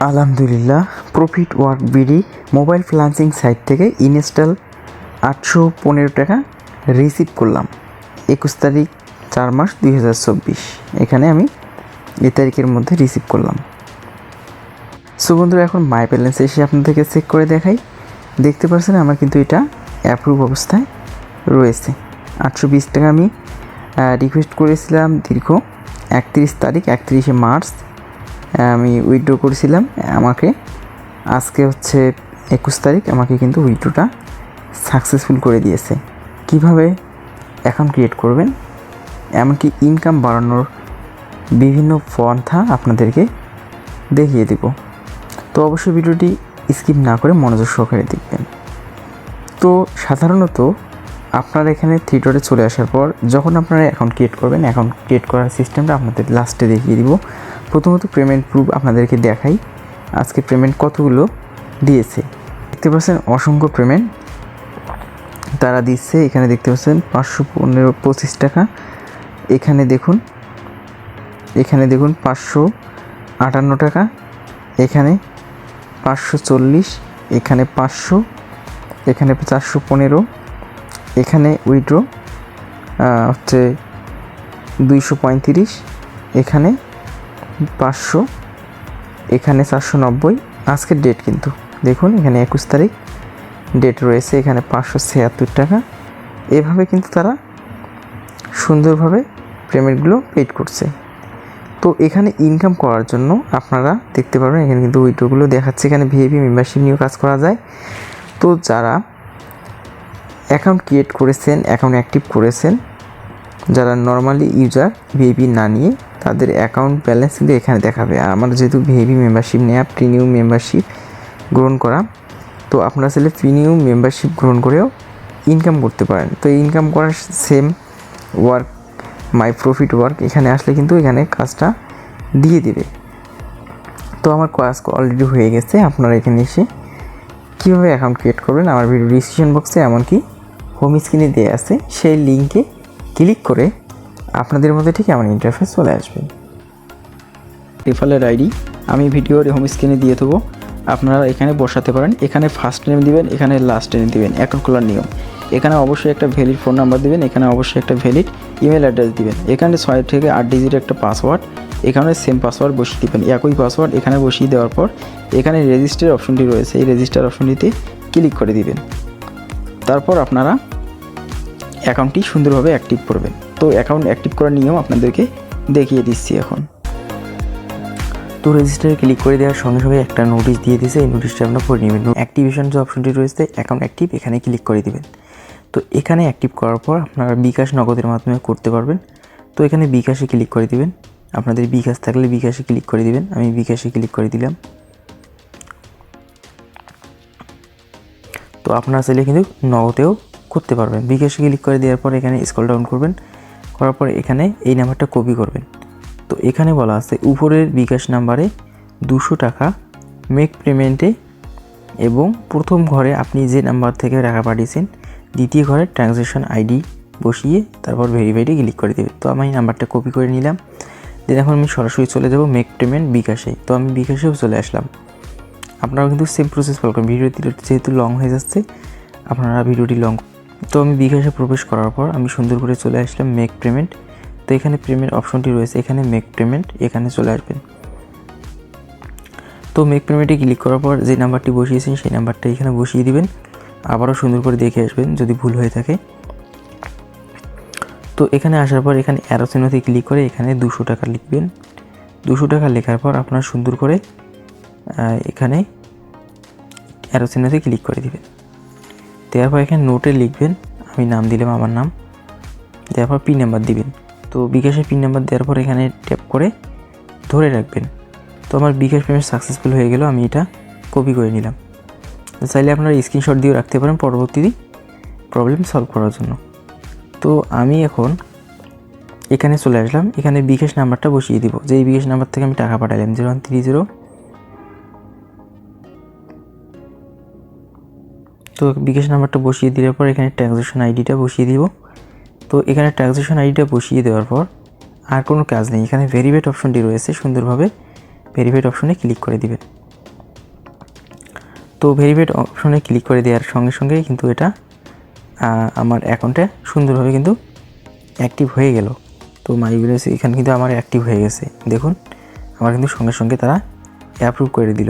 আলহামদুলিল্লাহ, profit work BD mobile freelancing site থেকে install 815 টাকা রিসিভ করলাম 21 তারিখ 4 মাস 2024। এখানে আমি এই তারিখের মধ্যে রিসিভ করলাম। সো বন্ধুরা, এখন মাই ব্যালেন্সে এসে আপনাদেরকে চেক করে দেখাই। দেখতে পাচ্ছেন আমার কিন্তু এটা অ্যাপ্রুভ অবস্থায় রয়েছে। 820 টাকা আমি রিকোয়েস্ট করেছিলাম দীর্ঘ 31 তারিখ 31শে মার্চ আমি উইথড্র করেছিলাম। আমাকে আজকে হচ্ছে 21 তারিখ, আমাকে কিন্তু উইথড্রটা সাকসেসফুল করে দিয়েছে। কিভাবে অ্যাকাউন্ট ক্রিয়েট করবেন, এমনকি ইনকাম বাড়ানোর বিভিন্ন পন্থা আপনাদেরকে দেখিয়ে দেব। তো অবশ্যই ভিডিওটি স্কিপ না করে মনোযোগ সহকারে দেখবেন। তো সাধারণত আপনারা এখানে থ্রি ডটে চলে আসার পর যখন আপনারা অ্যাকাউন্ট ক্রিয়েট করবেন, অ্যাকাউন্ট ক্রিয়েট করার সিস্টেমটা আপনাদের লাস্টে দেখিয়ে দিব। প্রথমত পেমেন্ট প্রুফ আপনাদেরকে দেখাই, আজকে পেমেন্ট কতগুলো দিয়েছে। দেখতে পাচ্ছেন অসংখ্য পেমেন্ট তারা দিচ্ছে। এখানে দেখতে পাচ্ছেন 525 টাকা। এখানে দেখুন 558 টাকা, এখানে 540, এখানে 500, এখানে 415, এখানে উইথড্র হচ্ছে 235, এখানে 500, এখানে 490। আজকের ডেট কিন্তু দেখুন, এখানে 21 তারিখ ডেট রয়েছে, এখানে 576 টাকা। এভাবে কিন্তু তারা সুন্দরভাবে পেমেন্টগুলো পেড করছে। তো এখানে ইনকাম করার জন্য আপনারা দেখতে পারবেন, এখানে কিন্তু উইথড্রগুলো দেখাচ্ছে। এখানে ভিআইপি মেম্বারশিপ নিয়েও কাজ করা যায়। তো যারা অ্যাকাউন্ট ক্রিয়েট করেছেন, অ্যাকাউন্ট অ্যাক্টিভ করেছেন, যারা নর্মালি ইউজার ভিআইপি না নিয়ে, তাদের অ্যাকাউন্ট ব্যালেন্স কিন্তু এখানে দেখাবে। আর আমার যেহেতু ভিআইপি মেম্বারশিপ নেওয়া, প্রিমিয়াম মেম্বারশিপ গ্রহণ করা, তো আপনারা চাইলে প্রিমিয়াম মেম্বারশিপ গ্রহণ করেও ইনকাম করতে পারেন। তো ইনকাম করার সেম ওয়ার্ক মাই প্রফিট ওয়ার্ক এখানে আসলে কিন্তু এখানে কাজটা দিয়ে দেবে। তো আমার কাজ অলরেডি হয়ে গেছে। আপনারা এখানে এসে কীভাবে অ্যাকাউন্ট ক্রিয়েট করবেন, আমার ভিডিও ডিসক্রিপশন বক্সে এমনকি হোম স্ক্রিনে দেওয়া আছে, সেই লিঙ্কে ক্লিক করে আপনাদের মধ্যে ঠিক এমন ইন্টারফেস চলে আসবে। রেফারেল আইডি আমি ভিডিওর হোম স্ক্রিনে দিয়ে দেবো, আপনারা এখানে বসাতে পারেন। এখানে ফার্স্ট নেম দিবেন, এখানে লাস্ট নেম দিবেন, অ্যাকাউন্ট খোলার নিয়ম। এখানে অবশ্যই একটা ভ্যালিড ফোন নাম্বার দিবেন, এখানে অবশ্যই একটা ভ্যালিড ইমেল অ্যাড্রেস দিবেন। এখানে 6 থেকে 8 ডিজিটের একটা পাসওয়ার্ড, এখানে সেম পাসওয়ার্ড বসিয়ে দিবেন। একই পাসওয়ার্ড এখানে বসিয়ে দেওয়ার পর এখানে রেজিস্টার অপশনটি রয়েছে, এই রেজিস্টার অপশনটিতে ক্লিক করে দিবেন। তারপর আপনারা অ্যাকাউন্টটি সুন্দরভাবে অ্যাক্টিভ করবেন। তো অ্যাকাউন্ট অ্যাক্টিভ করার নিয়ম আপনাদেরকে দেখিয়ে দিচ্ছি এখন। তো রেজিস্টারে ক্লিক করে দেওয়ার সঙ্গে সঙ্গে একটা নোটিশ দিয়ে দিয়েছে, এই নোটিশটা আপনারা পড়ে নেবেন। অ্যাক্টিভেশন যে অপশনটি রয়েছে, অ্যাকাউন্ট অ্যাক্টিভ, এখানে ক্লিক করে দিবেন। তো এখানে অ্যাক্টিভ করার পর আপনারা বিকাশ নগদের মাধ্যমে করতে পারবেন। তো এখানে বিকাশে ক্লিক করে দিবেন। আপনাদের বিকাশ থাকলে বিকাশে ক্লিক করে দিবেন। আমি বিকাশে ক্লিক করে দিলাম। তো আপনারা চাইলে কিন্তু নগদেও করতে পারবেন। বিকাশে ক্লিক করে দেওয়ার পর এখানে স্ক্রল ডাউন করবেন, করার পর এখানে এই নাম্বারটা কপি করবেন। তো এখানে বলা আছে উপরের বিকাশ নাম্বারে 200 টাকা মেক পেমেন্টে, এবং প্রথম ঘরে আপনি যে নাম্বার থেকে টাকা পাঠিয়েছেন, দ্বিতীয় ঘরে ট্রানজ্যাকশন আইডি বসিয়ে তারপর ভেরিফাইডে ক্লিক করে দেবেন। তো আমি নাম্বারটা কপি করে নিলাম। দেন এখন আমি সরাসরি চলে যাব মেক পেমেন্ট বিকাশে। তো আমি বিকাশেও চলে আসলাম। আপনারাও কিন্তু সেম প্রসেস ফলো করবেন। ভিডিওটি যেহেতু লং হয়ে যাচ্ছে, আপনারা ভিডিওটি লং। তো আমি বিকাশে প্রবেশ করার পর আমি সুন্দর করে চলে আসলাম মেক পেমেন্ট। তো এখানে পেমেন্ট অপশনটি রয়েছে, এখানে মেক পেমেন্ট, এখানে চলে আসবেন। তো মেক পেমেন্টে ক্লিক করার পর যে নাম্বারটি বসিয়েছেন সেই নাম্বারটা এখানে বসিয়ে দিবেন। আবারও সুন্দর করে দেখে আসবেন যদি ভুল হয়ে থাকে। তো এখানে আসার পর এখানে অ্যারো চিহ্নতে ক্লিক করে এখানে 200 টাকা লিখবেন। 200 টাকা লেখার পর আপনারা সুন্দর করে এখানে অ্যারো চিহ্নতে ক্লিক করে দিবেন। দেওয়ার পর এখানে নোটে লিখবেন, আমি নাম দিলাম আমার নাম, দেওয়ার পর পিন নাম্বার দিবেন। তো বিকাশের পিন নাম্বার দেওয়ার পর এখানে ট্যাপ করে ধরে রাখবেন। তো আমার বিকাশ পেমেন্ট সাকসেসফুল হয়ে গেল, আমি এটা কপি করে নিলাম। চাইলে আপনারা স্ক্রিনশট দিয়েও রাখতে পারেন পরবর্তী প্রবলেম সলভ করার জন্য। তো আমি এখন এখানে চলে আসলাম, এখানে বিকাশ নাম্বারটা বসিয়ে দিব, যে এই বিকাশ নাম্বার থেকে আমি টাকা পাঠালাম 0130। তো বিকাশ নাম্বারটা বসিয়ে দেওয়ার পর এখানে ট্রানজ্যাকশন আইডিটা বসিয়ে দিব। তো এখানে ট্রানজ্যাকশন আইডিটা বসিয়ে দেওয়ার পর আর কোনো কাজ নেই, এখানে ভেরিফাইড অপশনটি রয়েছে, সুন্দরভাবে ভেরিফাইড অপশনে ক্লিক করে দিবেন। তো ভেরিফাইড অপশনে ক্লিক করে দেওয়ার সঙ্গে সঙ্গে কিন্তু এটা আমার অ্যাকাউন্টে সুন্দরভাবে কিন্তু অ্যাক্টিভ হয়ে গেল। তো মাই ব্যালেন্স এখানে কিন্তু আমার অ্যাক্টিভ হয়ে গেছে, দেখুন আমার কিন্তু সঙ্গে সঙ্গে তারা অ্যাপ্রুভ করে দিল।